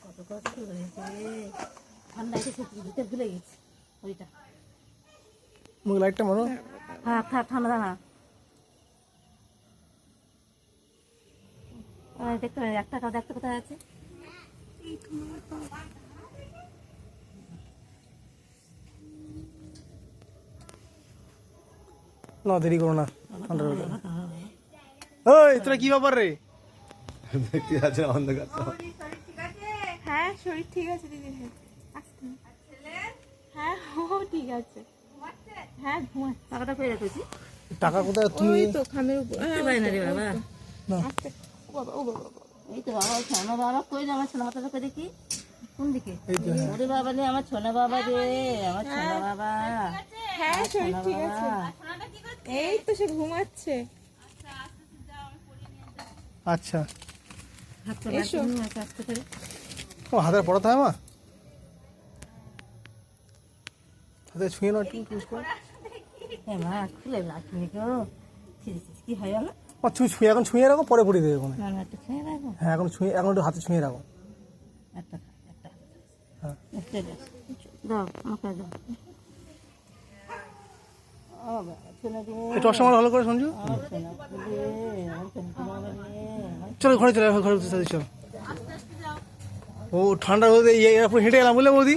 কত কষ্ট হয়েছে, ঠান্ডা এসে দিতে ভুলে গেছি ওইটা। মুখ লাইটটা মারো। হ্যাঁ থাক, ঠান্ডা না দেখতে পাই। একটা টাকা দেখতে কোথায় আছে? না দেরি করো না, ঠান্ডা হয়ে যাবে। ওই তোরা কি ব্যাপার রে? দেখতে আছে অন্ধকারটা। হ্যাঁ শরীর ঠিক আছে দিদি। হ্যাঁ ও ঠিক আছে। হ্যাঁ ঘুমাচ্ছে। টাকাটা পেয়ে রেখেছি। টাকা কোথায় তুমি? ওই তো খামের উপর। পাই না রে বাবা। না আস্তে। ও বাবা ও বাবা। এই তো বাবা, সোনা বাবা কই না? আমার সোনা মাথাটা করে দেখি কোন দিকে? ওরে বাবা রে, আমার সোনা বাবা রে, আমার সোনা বাবা। হ্যাঁ শরীর ঠিক আছে। এই তো সে ঘুমাচ্ছে। আচ্ছা, হাতটা এসো। আস্তে করে। ও হাতে পড়াতে হয় মা, হাতে ছুঁয়ে নাও একটু টুস করে। হ্যাঁ মা, খুলে রাখিনি গো। কি হয় না? ও ছুঁয়ে এখন ছুঁয়ে রাখো, পরে পড়িয়ে দেবে ওখানে। না না, একটু খেয়ে রাখবো। হ্যাঁ এখন ছুঁয়ে, এখন একটু হাতে ছুঁয়ে রাখো। একটা হ্যাঁ দাও আমাকে দাও। ও বাবা, সোনা রে, একটু অসময় ভালো করে সঞ্জু। আমার সোনা রে, আমার সোনা বাবা রে, আমার চলো ঘরে চলে ঘরে চলো। ও ঠান্ডা হয়ে এরপর হেঁটে গেলাম বলে বৌদি।